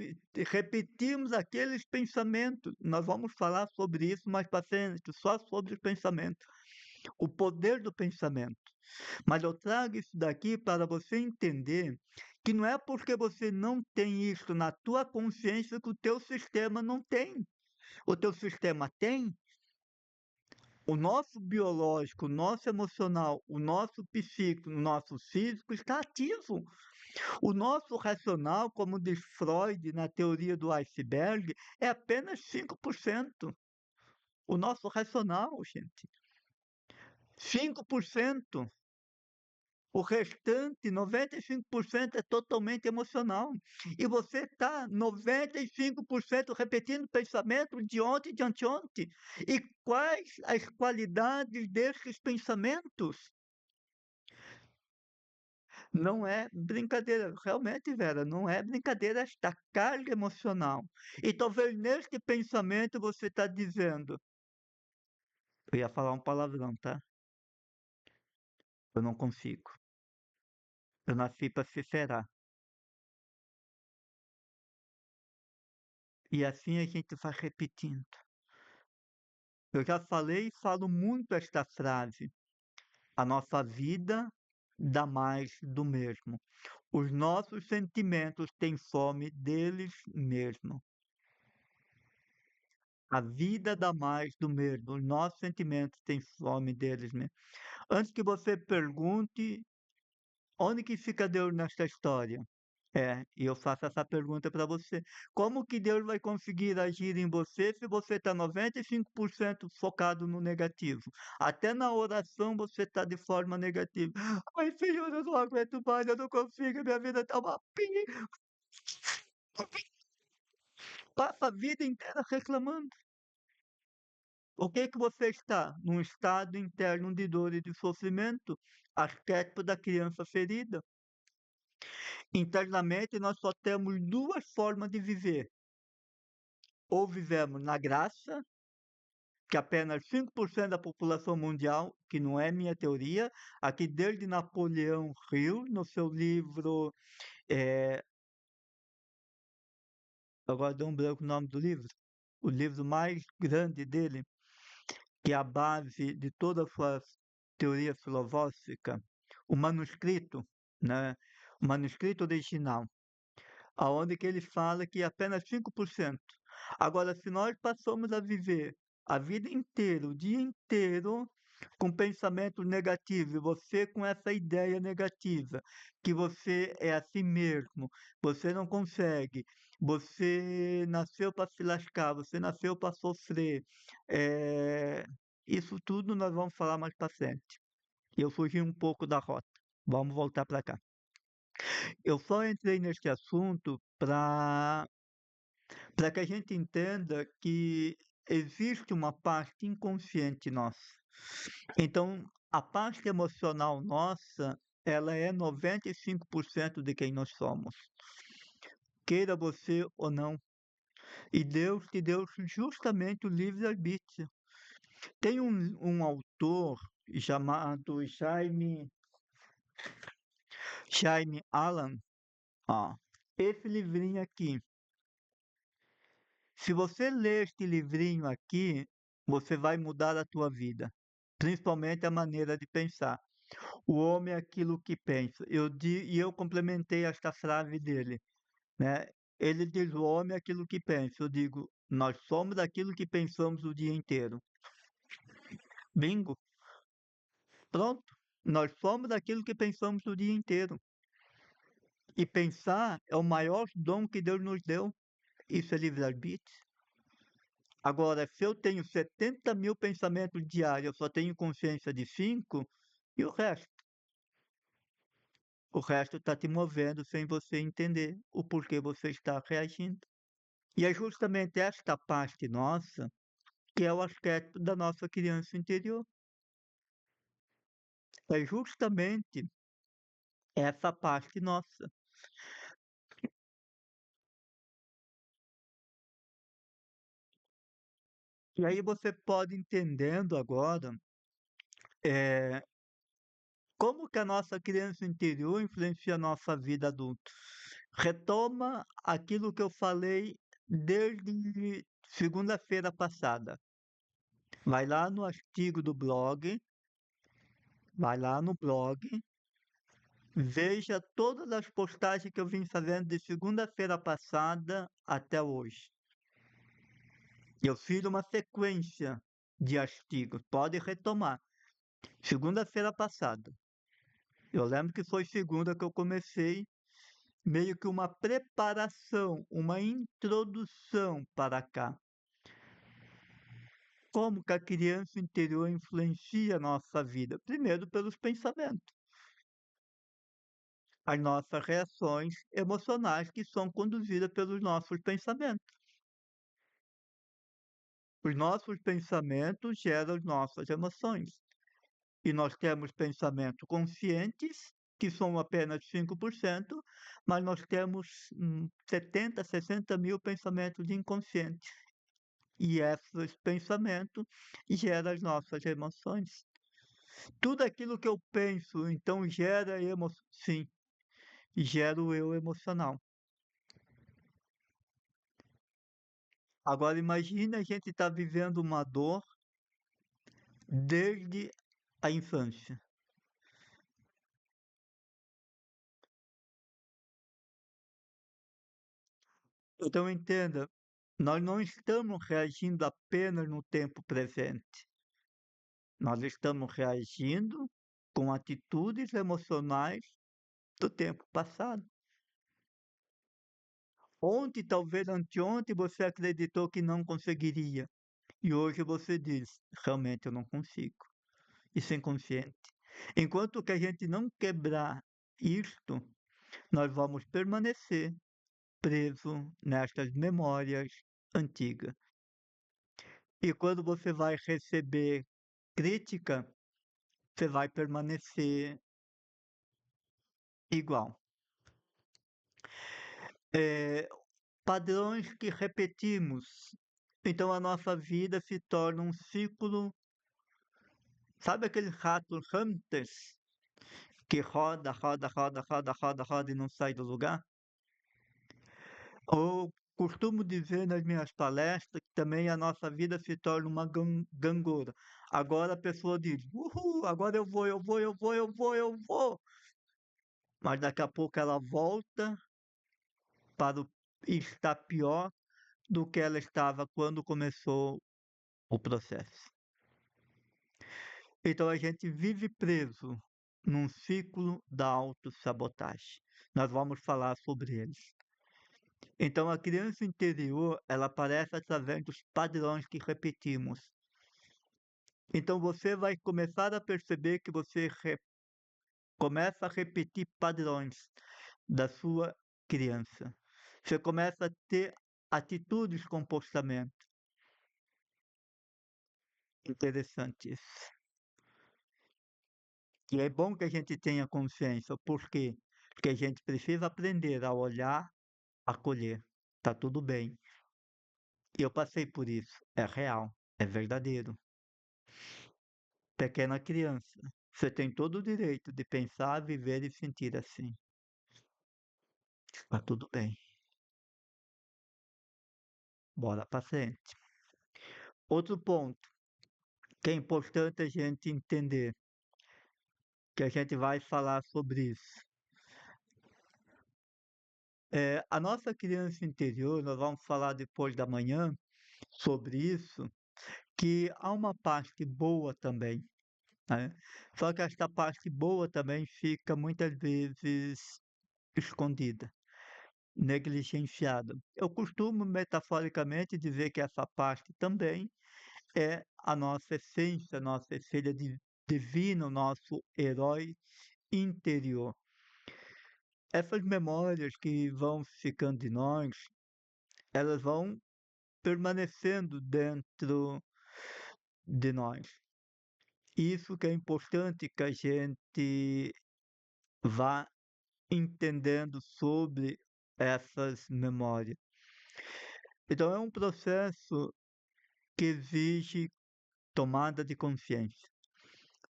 repetimos aqueles pensamentos. Nós vamos falar sobre isso mais para frente, só sobre os pensamentos. O poder do pensamento. Mas eu trago isso daqui para você entender que não é porque você não tem isso na tua consciência que o teu sistema não tem. O teu sistema tem. O nosso biológico, o nosso emocional, o nosso psíquico, o nosso físico está ativo. O nosso racional, como diz Freud na teoria do iceberg, é apenas 5%. O nosso racional, gente. 5%. O restante, 95%, é totalmente emocional. E você está 95% repetindo pensamento de ontem e de anteontem. E quais as qualidades desses pensamentos? Não é brincadeira, realmente, Vera, não é brincadeira esta carga emocional. E talvez neste pensamento você está dizendo, eu ia falar um palavrão, tá? Eu não consigo. Eu nasci para se ferrar. E assim a gente vai repetindo. Eu já falei e falo muito esta frase. A nossa vida dá mais do mesmo. Os nossos sentimentos têm fome deles mesmos. A vida dá mais do mesmo. Os nossos sentimentos têm fome deles mesmos. Antes que você pergunte onde que fica Deus nesta história? E eu faço essa pergunta para você. Como que Deus vai conseguir agir em você se você está 95% focado no negativo? Até na oração você está de forma negativa. Ai, Senhor, eu não aguento mais, eu não consigo, minha vida está uma pinha. Passa a vida inteira reclamando. O que que você está? Num estado interno de dor e de sofrimento, arquétipo da criança ferida. Internamente, nós só temos duas formas de viver. Ou vivemos na graça, que apenas 5% da população mundial, que não é minha teoria, aqui desde Napoleão Hill, no seu livro, eh, agora deu um branco o nome do livro, o livro mais grande dele, que é a base de toda a sua teoria filosófica, o manuscrito, né? O manuscrito original, aonde que ele fala que apenas 5%. Agora, se nós passamos a viver a vida inteira, o dia inteiro, com pensamento negativo, e você com essa ideia negativa, que você é assim mesmo, você não consegue, você nasceu para se lascar, você nasceu para sofrer, isso tudo nós vamos falar mais para frente. Eu fugi um pouco da rota. Vamos voltar para cá. Eu só entrei neste assunto para que a gente entenda que existe uma parte inconsciente nossa. Então, a parte emocional nossa, ela é 95% de quem nós somos, queira você ou não. E Deus te deu justamente o livre-arbítrio. Tem um autor chamado Jaime Allen, ó, esse livrinho aqui. Se você ler este livrinho aqui, você vai mudar a tua vida, principalmente a maneira de pensar. O homem é aquilo que pensa. E eu complementei esta frase dele, né? Ele diz: o homem é aquilo que pensa. Eu digo: nós somos aquilo que pensamos o dia inteiro. Bingo, pronto. Nós somos aquilo que pensamos o dia inteiro. E pensar é o maior dom que Deus nos deu. Isso é livre-arbítrio. Agora, se eu tenho 70 mil pensamentos diários, eu só tenho consciência de 5, e o resto? O resto está te movendo sem você entender o porquê você está reagindo. E é justamente esta parte nossa que é o arquétipo da nossa criança interior. É justamente essa parte nossa. E aí você pode entendendo agora eh, como que a nossa criança interior influencia a nossa vida adulta. Retoma aquilo que eu falei desde segunda-feira passada. Vai lá no artigo do blog, vai lá no blog Veja todas as postagens que eu vim fazendo de segunda-feira passada até hoje. Eu fiz uma sequência de artigos, pode retomar. Segunda-feira passada. Eu lembro que foi segunda que eu comecei meio que uma preparação, uma introdução para cá. Como que a criança interior influencia a nossa vida? Primeiro, pelos pensamentos, as nossas reações emocionais que são conduzidas pelos nossos pensamentos. Os nossos pensamentos geram as nossas emoções. E nós temos pensamentos conscientes, que são apenas 5%, mas nós temos 70, 60 mil pensamentos inconscientes. E esses pensamentos geram as nossas emoções. Tudo aquilo que eu penso, então gera emoção. Sim, gera o eu emocional. Agora imagine a gente estar vivendo uma dor desde a infância. Então entenda, nós não estamos reagindo apenas no tempo presente. Nós estamos reagindo com atitudes emocionais do tempo passado. Ontem, talvez anteontem, você acreditou que não conseguiria. E hoje você diz: realmente eu não consigo. Isso é inconsciente. Enquanto que a gente não quebrar isto, nós vamos permanecer preso nestas memórias antigas. E quando você vai receber crítica, você vai permanecer igual. Eh, Padrões que repetimos. Então a nossa vida se torna um ciclo. Sabe aqueles ratos hamsters que roda, roda, roda, roda, roda, roda e não sai do lugar? Ou costumo dizer nas minhas palestras que também a nossa vida se torna uma gangorra. Agora a pessoa diz: "Uhul, agora eu vou, eu vou, eu vou, eu vou, eu vou". Mas daqui a pouco ela volta para o estar pior do que ela estava quando começou o processo. Então a gente vive preso num ciclo da autossabotagem. Nós vamos falar sobre eles. Então a criança interior, ela aparece através dos padrões que repetimos. Então você vai começar a perceber que você começa a repetir padrões da sua criança. Você começa a ter atitudes, comportamento. Interessante isso. E é bom que a gente tenha consciência. Por quê? Porque a gente precisa aprender a olhar, acolher. Tá tudo bem. Eu passei por isso. É real, é verdadeiro. Pequena criança, você tem todo o direito de pensar, viver e sentir assim. Tá tudo bem. Bora para frente. Outro ponto que é importante a gente entender, que a gente vai falar sobre isso. A nossa criança interior, nós vamos falar depois da manhã sobre isso, que há uma parte boa também, né? Só que esta parte boa também fica muitas vezes escondida, negligenciada. Eu costumo metaforicamente dizer que essa parte também é a nossa essência, nossa essência divina, o nosso herói interior. Essas memórias que vão ficando de nós, elas vão permanecendo dentro de nós. Isso que é importante que a gente vá entendendo sobre essas memórias. Então é um processo que exige tomada de consciência.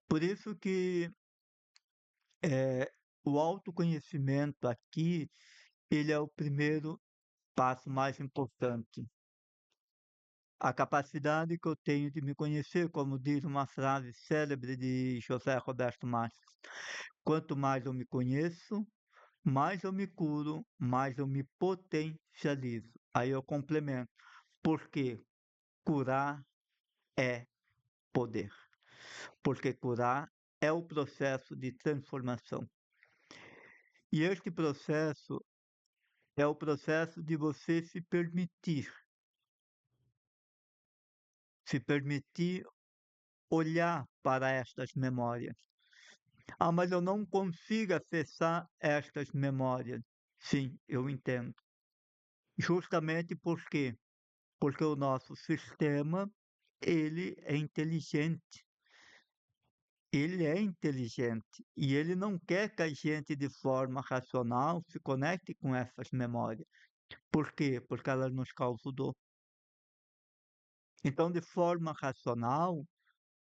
Por isso que o autoconhecimento aqui, ele é o primeiro passo mais importante. A capacidade que eu tenho de me conhecer, como diz uma frase célebre de José Roberto Marques: quanto mais eu me conheço, mais eu me curo, mais eu me potencializo. Aí eu complemento, porque curar é poder, porque curar é o processo de transformação. E este processo é o processo de você se permitir olhar para estas memórias. Ah, mas eu não consigo acessar estas memórias. Sim, eu entendo. Justamente por quê? Porque o nosso sistema, ele é inteligente. Ele é inteligente e ele não quer que a gente, de forma racional, se conecte com essas memórias. Por quê? Porque elas nos causam dor. Então, de forma racional,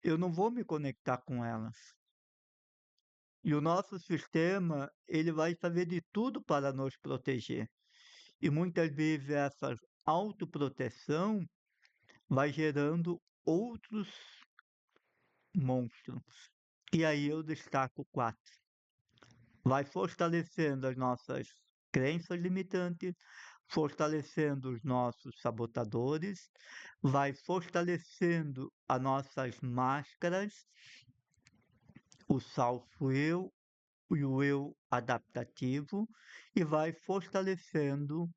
eu não vou me conectar com elas. E o nosso sistema, ele vai fazer de tudo para nos proteger. E muitas vezes essa autoproteção vai gerando outros monstros. E aí eu destaco quatro. Vai fortalecendo as nossas crenças limitantes, fortalecendo os nossos sabotadores, vai fortalecendo as nossas máscaras, o falso eu e o eu adaptativo, e vai fortalecendo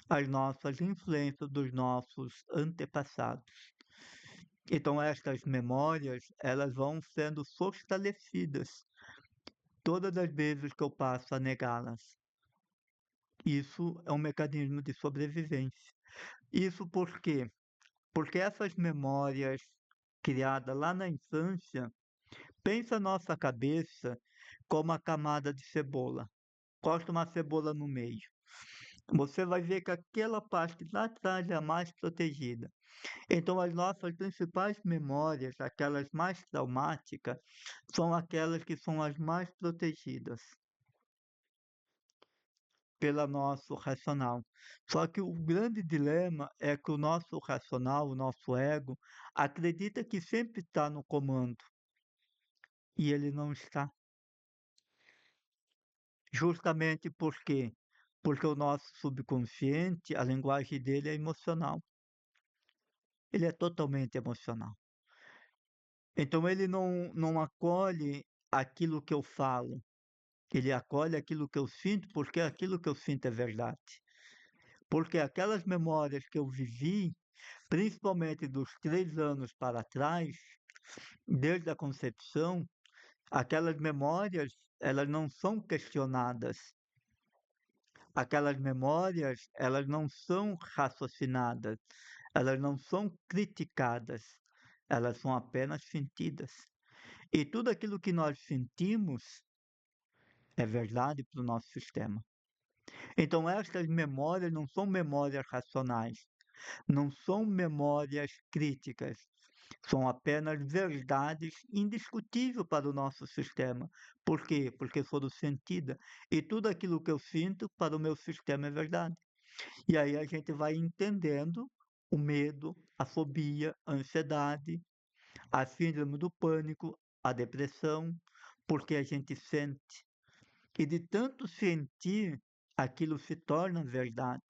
as nossas influências dos nossos antepassados. Então estas memórias, elas vão sendo fortalecidas todas as vezes que eu passo a negá-las. Isso é um mecanismo de sobrevivência. Isso por quê? Porque essas memórias criadas lá na infância, pensa a nossa cabeça como uma camada de cebola. Corta uma cebola no meio. Você vai ver que aquela parte lá atrás é a mais protegida. Então, as nossas principais memórias, aquelas mais traumáticas, são aquelas que são as mais protegidas pelo nosso racional. Só que o grande dilema é que o nosso racional, o nosso ego, acredita que sempre está no comando e ele não está. Justamente por quê? Porque o nosso subconsciente, a linguagem dele é emocional. Ele é totalmente emocional. Então ele não acolhe aquilo que eu falo, ele acolhe aquilo que eu sinto, porque aquilo que eu sinto é verdade. Porque aquelas memórias que eu vivi, principalmente dos 3 anos para trás, desde a concepção, aquelas memórias, elas não são questionadas. Aquelas memórias, elas não são raciocinadas, elas não são criticadas, elas são apenas sentidas. E tudo aquilo que nós sentimos é verdade para o nosso sistema. Então, estas memórias não são memórias racionais, não são memórias críticas, são apenas verdades indiscutíveis para o nosso sistema. Por quê? Porque foram sentidas. E tudo aquilo que eu sinto para o meu sistema é verdade. E aí a gente vai entendendo o medo, a fobia, a ansiedade, a síndrome do pânico, a depressão, porque a gente sente. E de tanto sentir, aquilo se torna verdade.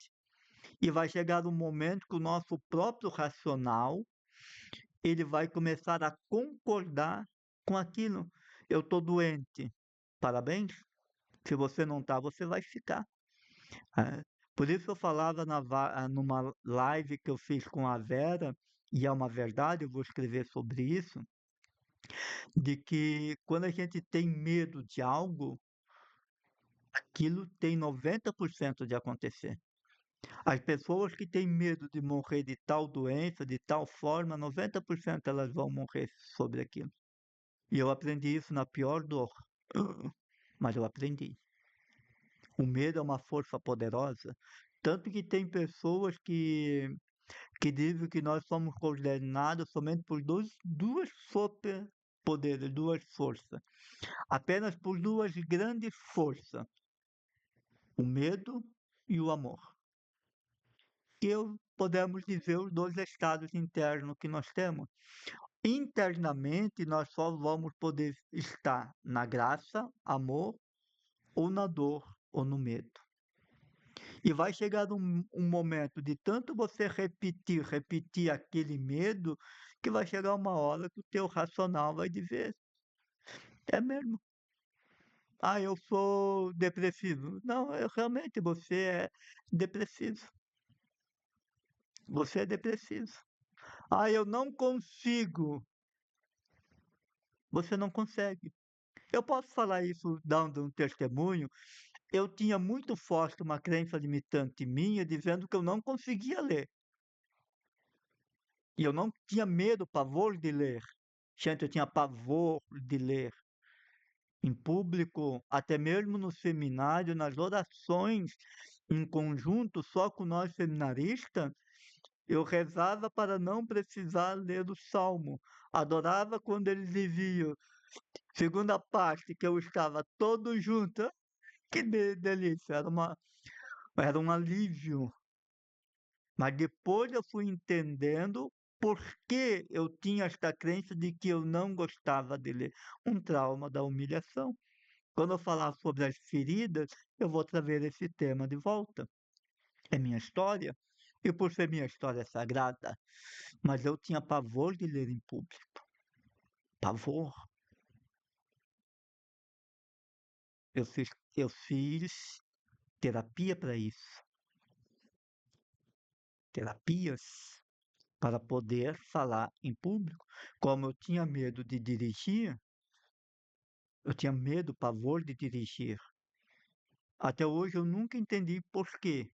E vai chegar um momento que o nosso próprio racional, ele vai começar a concordar com aquilo. Eu estou doente. Parabéns. Se você não está, você vai ficar. Por isso eu falava numa live que eu fiz com a Vera, e é uma verdade, eu vou escrever sobre isso, de que quando a gente tem medo de algo, aquilo tem 90% de acontecer. As pessoas que têm medo de morrer de tal doença, de tal forma, 90% elas vão morrer sobre aquilo. E eu aprendi isso na pior dor. Mas eu aprendi. O medo é uma força poderosa. Tanto que tem pessoas que dizem que nós somos coordenados somente por duas superpoderes, duas forças. Apenas por duas grandes forças: o medo e o amor. Eu podemos dizer os dois estados internos que nós temos. Internamente, nós só vamos poder estar na graça, amor, ou na dor, ou no medo. E vai chegar um momento de tanto você repetir aquele medo, que vai chegar uma hora que o teu racional vai dizer, é mesmo. Ah, eu sou depressivo. Não, realmente você é depressivo. Você é depressivo. Ah, eu não consigo. Você não consegue. Eu posso falar isso dando um testemunho. Eu tinha muito forte uma crença limitante minha, dizendo que eu não conseguia ler. E eu não tinha medo, pavor de ler. Gente, eu tinha pavor de ler. Em público, até mesmo no seminário, nas orações em conjunto, só com nós seminaristas, eu rezava para não precisar ler o salmo. Adorava quando eles diziam, segunda parte, que eu estava todo junto. Que delícia, era um alívio. Mas depois eu fui entendendo por que eu tinha esta crença de que eu não gostava de ler. Um trauma da humilhação. Quando eu falar sobre as feridas, eu vou trazer esse tema de volta. É minha história, e por ser minha história sagrada, mas eu tinha pavor de ler em público. Pavor. Eu fiz terapia para isso. Terapias para poder falar em público. Como eu tinha medo de dirigir, eu tinha medo, pavor de dirigir. Até hoje eu nunca entendi por quê.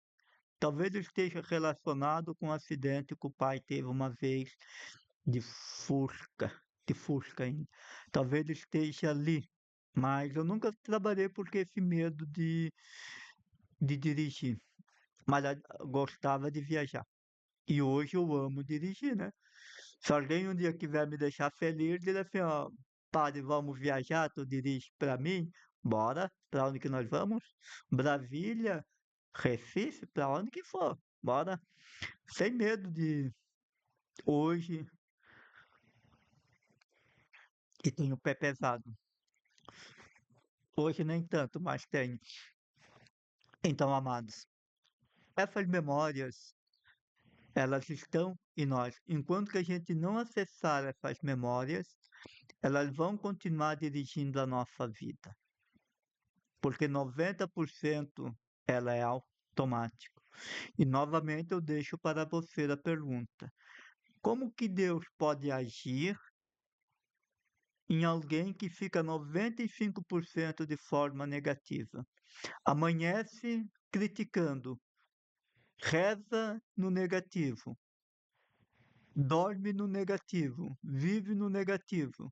Talvez esteja relacionado com um acidente que o pai teve uma vez de Fusca, de Fusca ainda. Talvez esteja ali, mas eu nunca trabalhei por esse medo de dirigir, mas gostava de viajar. E hoje eu amo dirigir, né? Se alguém um dia quiser me deixar feliz, diz assim, ó, padre, vamos viajar, tu dirige para mim? Bora, para onde que nós vamos? Brasília, Recife, para onde que for, bora. Sem medo de hoje, que tenho o pé pesado. Hoje nem tanto, mas tenho. Então, amados, essas memórias, elas estão em nós. Enquanto que a gente não acessar essas memórias, elas vão continuar dirigindo a nossa vida. Porque 90% ela é automático. E novamente eu deixo para você a pergunta: como que Deus pode agir em alguém que fica 95% de forma negativa? Amanhece criticando, reza no negativo, dorme no negativo, vive no negativo.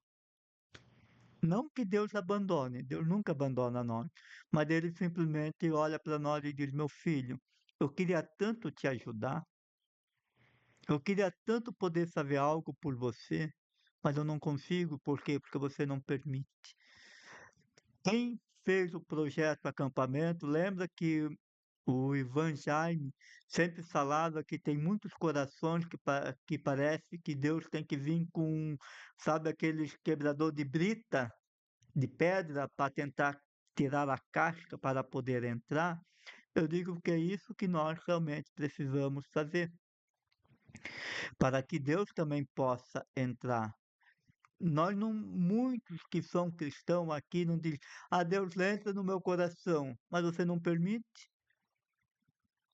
Não que Deus abandone, Deus nunca abandona nós, mas Ele simplesmente olha para nós e diz: meu filho, eu queria tanto te ajudar, eu queria tanto poder fazer algo por você, mas eu não consigo, por quê? Porque você não permite. Quem fez o projeto acampamento, lembra que o Ivan Jaime sempre falava que tem muitos corações que parece que Deus tem que vir com, sabe, aqueles quebrador de brita, de pedra, para tentar tirar a casca para poder entrar. Eu digo que é isso que nós realmente precisamos fazer, para que Deus também possa entrar. Nós não, muitos que são cristãos aqui não dizem, ah, Deus entra no meu coração, mas você não permite,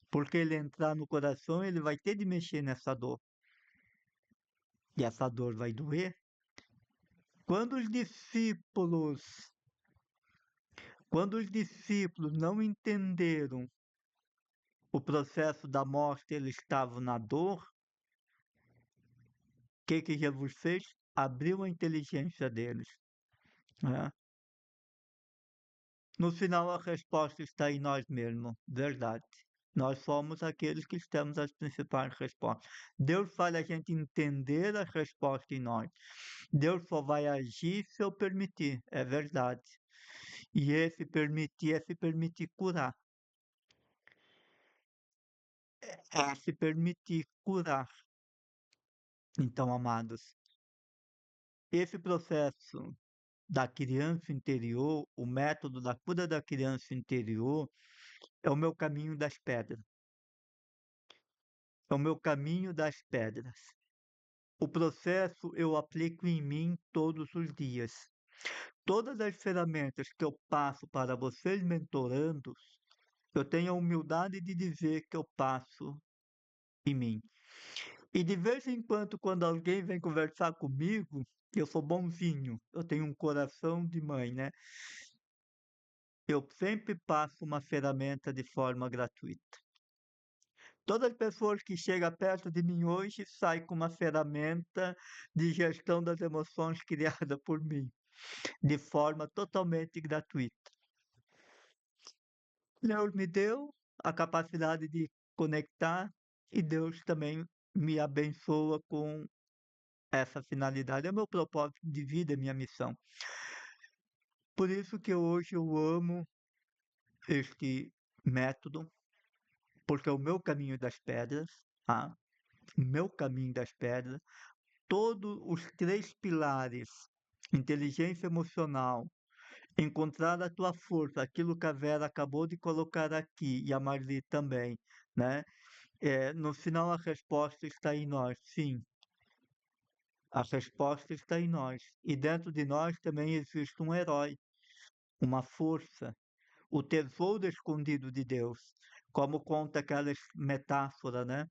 porque ele entrar no coração, ele vai ter de mexer nessa dor. E essa dor vai doer. Quando os discípulos, quando os discípulos não entenderam o processo da morte, eles estavam na dor, o que Jesus fez? Abriu a inteligência deles, né? No final, a resposta está em nós mesmos, verdade. Nós somos aqueles que temos as principais respostas. Deus faz a gente entender a resposta em nós. Deus só vai agir se eu permitir, é verdade. E esse permitir é se permitir curar. é se permitir curar. Então, amados, esse processo da criança interior, o método da cura da criança interior, é o meu caminho das pedras. É o meu caminho das pedras. O processo eu aplico em mim todos os dias. Todas as ferramentas que eu passo para vocês mentorandos, eu tenho a humildade de dizer que eu passo em mim. E de vez em quando, quando alguém vem conversar comigo, eu sou bonzinho, eu tenho um coração de mãe, né? Eu sempre passo uma ferramenta de forma gratuita. Todas as pessoas que chegam perto de mim hoje saem com uma ferramenta de gestão das emoções criada por mim, de forma totalmente gratuita. Deus me deu a capacidade de conectar e Deus também me abençoa com essa finalidade. É o meu propósito de vida, é minha missão. Por isso que hoje eu amo este método, porque é o meu caminho das pedras, tá? O meu caminho das pedras, todos os três pilares, inteligência emocional, encontrar a tua força, aquilo que a Vera acabou de colocar aqui, e a Marli também, né? No final a resposta está em nós, sim, a resposta está em nós. E dentro de nós também existe um herói, uma força, o tesouro escondido de Deus, como conta aquela metáfora, né?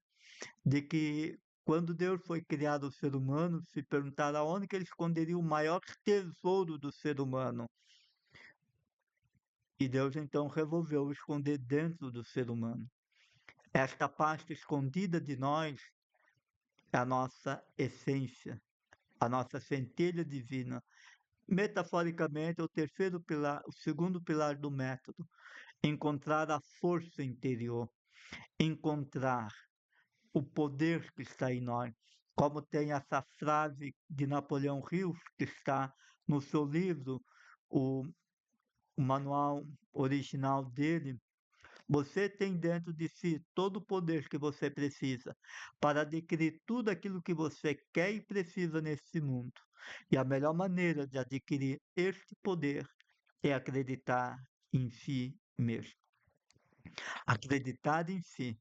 De que quando Deus foi criado o ser humano, se perguntaram aonde que ele esconderia o maior tesouro do ser humano. E Deus então resolveu esconder dentro do ser humano. Esta pasta escondida de nós é a nossa essência, a nossa centelha divina. Metaforicamente, é o terceiro pilar, o segundo pilar do método, encontrar a força interior, encontrar o poder que está em nós. Como tem essa frase de Napoleão Hill, que está no seu livro, o, o manual original dele, você tem dentro de si todo o poder que você precisa para adquirir tudo aquilo que você quer e precisa nesse mundo. E a melhor maneira de adquirir este poder é acreditar em si mesmo. Acreditar em si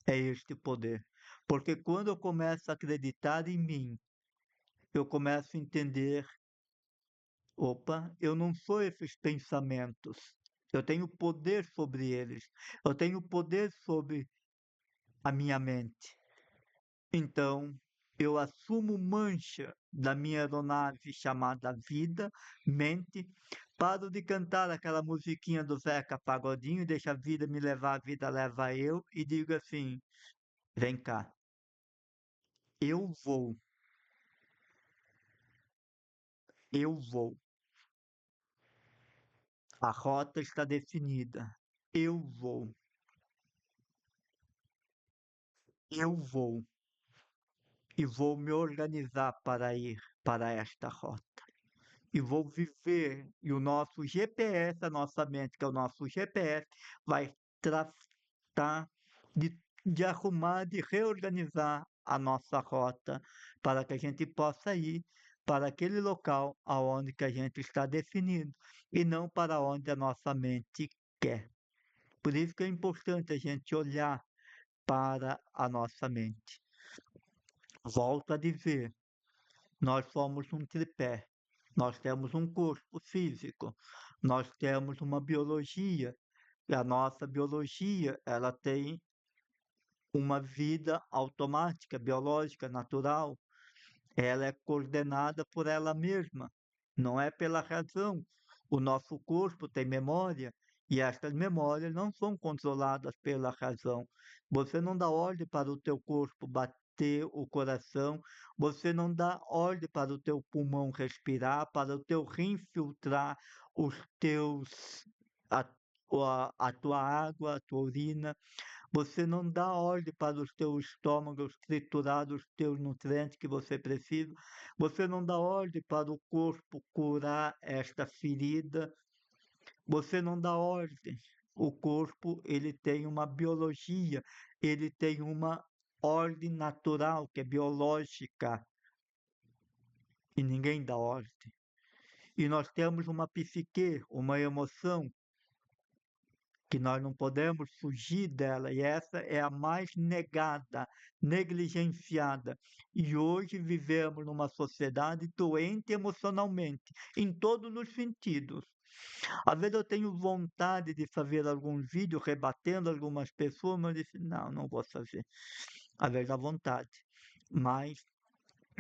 é este poder. Porque quando eu começo a acreditar em mim, eu começo a entender: opa, eu não sou esses pensamentos. Eu tenho poder sobre eles. Eu tenho poder sobre a minha mente. Então, eu assumo mancha da minha aeronave chamada vida, mente, paro de cantar aquela musiquinha do Zeca Pagodinho, deixa a vida me levar, a vida leva eu, e digo assim: vem cá, eu vou, eu vou. A rota está definida. Eu vou, eu vou, e vou me organizar para ir para esta rota. E vou viver, e o nosso GPS, a nossa mente, que é o nosso GPS, vai tratar de arrumar, de reorganizar a nossa rota para que a gente possa ir para aquele local aonde que a gente está definindo e não para onde a nossa mente quer. Por isso que é importante a gente olhar para a nossa mente. Volto a dizer, nós somos um tripé. Nós temos um corpo físico, nós temos uma biologia, e a nossa biologia, ela tem uma vida automática, biológica, natural. Ela é coordenada por ela mesma, não é pela razão. O nosso corpo tem memória e estas memórias não são controladas pela razão. Você não dá ordem para o teu corpo bater o coração, você não dá ordem para o teu pulmão respirar, para o teu rim filtrar os teus a, a tua água, a tua urina. Você não dá ordem para os teus estômagos triturar os teus nutrientes que você precisa. Você não dá ordem para o corpo curar esta ferida. Você não dá ordem. O corpo, ele tem uma biologia, ele tem uma ordem natural, que é biológica, e ninguém dá ordem. E nós temos uma psique, uma emoção, que nós não podemos fugir dela, e essa é a mais negada, negligenciada. E hoje vivemos numa sociedade doente emocionalmente, em todos os sentidos. Às vezes eu tenho vontade de fazer algum vídeo rebatendo algumas pessoas, mas eu disse, não, não vou fazer. Às vezes à vontade. Mas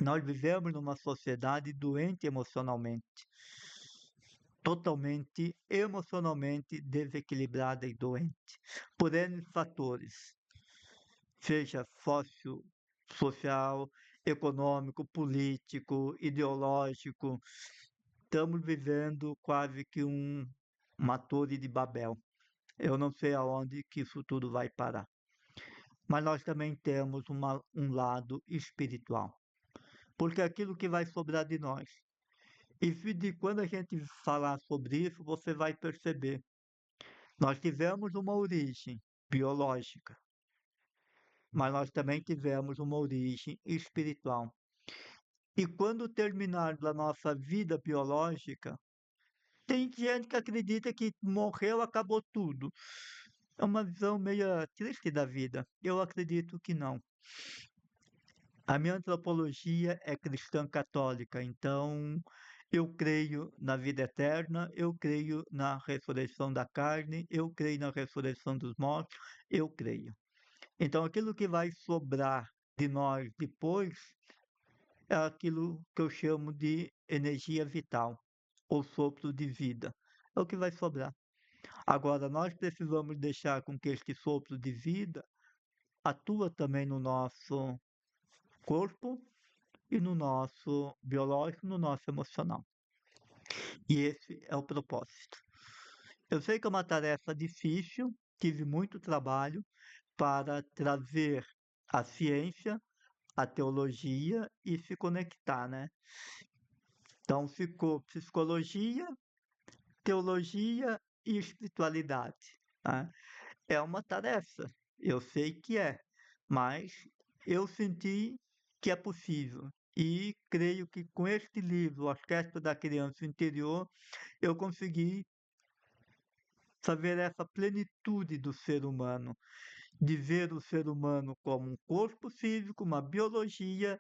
nós vivemos numa sociedade doente emocionalmente, totalmente emocionalmente desequilibrada e doente, por N fatores, seja social, econômico, político, ideológico. Estamos vivendo quase que uma torre de Babel. Eu não sei aonde que isso tudo vai parar. Mas nós também temos um lado espiritual, porque é aquilo que vai sobrar de nós. E quando a gente falar sobre isso, você vai perceber. Nós tivemos uma origem biológica, mas nós também tivemos uma origem espiritual. E quando terminarmos a nossa vida biológica, tem gente que acredita que morreu, acabou tudo. É uma visão meio triste da vida. Eu acredito que não. A minha antropologia é cristã católica, então eu creio na vida eterna, eu creio na ressurreição da carne, eu creio na ressurreição dos mortos, eu creio. Então aquilo que vai sobrar de nós depois é aquilo que eu chamo de energia vital, ou sopro de vida. É o que vai sobrar. Agora, nós precisamos deixar com que este sopro de vida atua também no nosso corpo e no nosso biológico, no nosso emocional. E esse é o propósito. Eu sei que é uma tarefa difícil, tive muito trabalho para trazer a ciência, a teologia e se conectar, né? Então ficou psicologia, teologia e espiritualidade, né? É uma tarefa, eu sei que é, mas eu senti que é possível. E creio que com este livro, O Arquétipo da Criança Interior, eu consegui saber essa plenitude do ser humano, de ver o ser humano como um corpo físico, uma biologia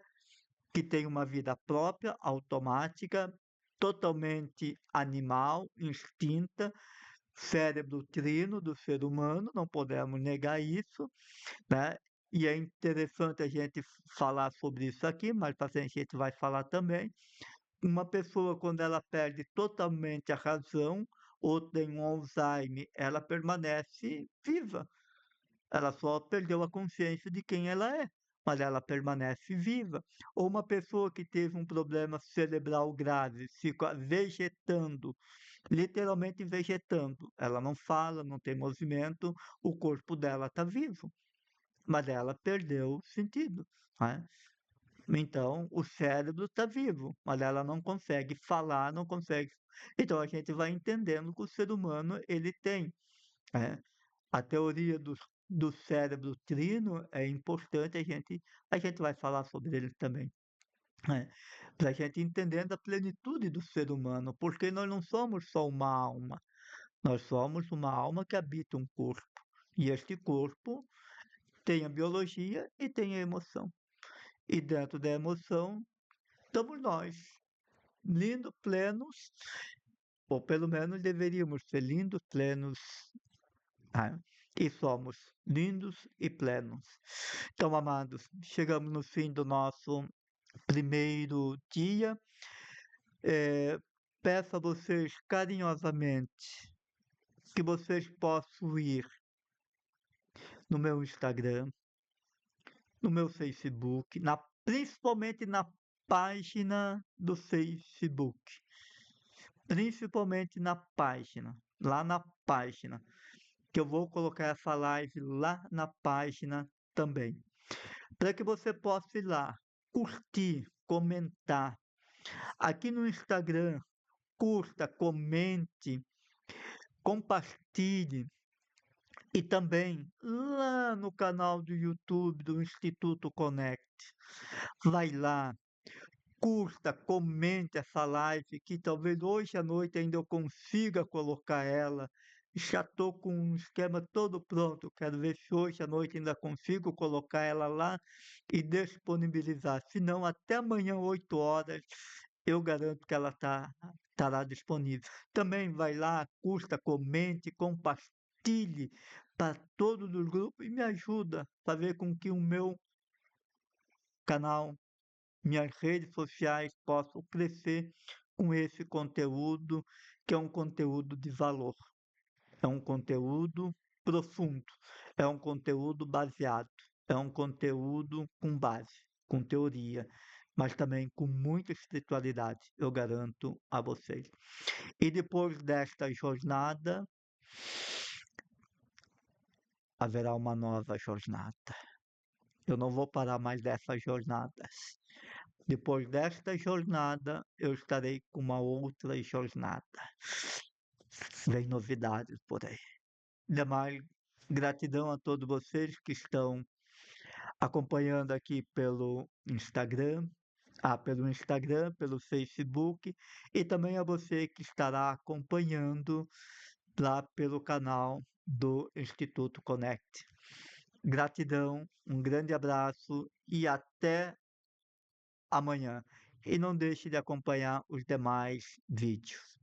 que tem uma vida própria, automática, totalmente animal, instinta, cérebro trino do ser humano, não podemos negar isso, né? E é interessante a gente falar sobre isso aqui, mas para frente a gente vai falar também. Uma pessoa, quando ela perde totalmente a razão ou tem um Alzheimer, ela permanece viva. Ela só perdeu a consciência de quem ela é, mas ela permanece viva. Ou uma pessoa que teve um problema cerebral grave, fica vegetando, literalmente vegetando. Ela não fala, não tem movimento, o corpo dela está vivo, mas ela perdeu o sentido, né? Então, o cérebro está vivo, mas ela não consegue falar, não consegue. Então, a gente vai entendendo que o ser humano ele tem, né? A teoria do cérebro trino é importante, a gente vai falar sobre ele também, né? Para a gente entendendo a plenitude do ser humano, porque nós não somos só uma alma, nós somos uma alma que habita um corpo. E este corpo tem a biologia e tem a emoção. E dentro da emoção estamos nós, lindos, plenos, ou pelo menos deveríamos ser lindos, plenos, né? E somos lindos e plenos. Então, amados, chegamos no fim do nosso primeiro dia. Peço a vocês carinhosamente que vocês possam ir no meu Instagram, no meu Facebook, principalmente na página do Facebook. Principalmente na página, lá na página, que eu vou colocar essa live lá na página também. Para que você possa ir lá, curtir, comentar. Aqui no Instagram, curta, comente, compartilhe. E também lá no canal do YouTube do Instituto Connect. Vai lá, curta, comente essa live, que talvez hoje à noite ainda eu consiga colocar ela. Já estou com um esquema todo pronto. Quero ver se hoje à noite ainda consigo colocar ela lá e disponibilizar. Se não, até amanhã, 8 horas, eu garanto que ela estará disponível. Também vai lá, curta, comente, compartilhe para todos os grupos e me ajuda a fazer com que o meu canal, minhas redes sociais possam crescer com esse conteúdo, que é um conteúdo de valor, é um conteúdo profundo, é um conteúdo baseado, é um conteúdo com base, com teoria, mas também com muita espiritualidade, eu garanto a vocês. E depois desta jornada, haverá uma nova jornada. Eu não vou parar mais dessas jornadas. Depois desta jornada, eu estarei com uma outra jornada. Vem novidades por aí. Demais, gratidão a todos vocês que estão acompanhando aqui pelo Instagram, pelo Facebook, e também a você que estará acompanhando lá pelo canal do Instituto Connect. Gratidão, um grande abraço e até amanhã. E não deixe de acompanhar os demais vídeos.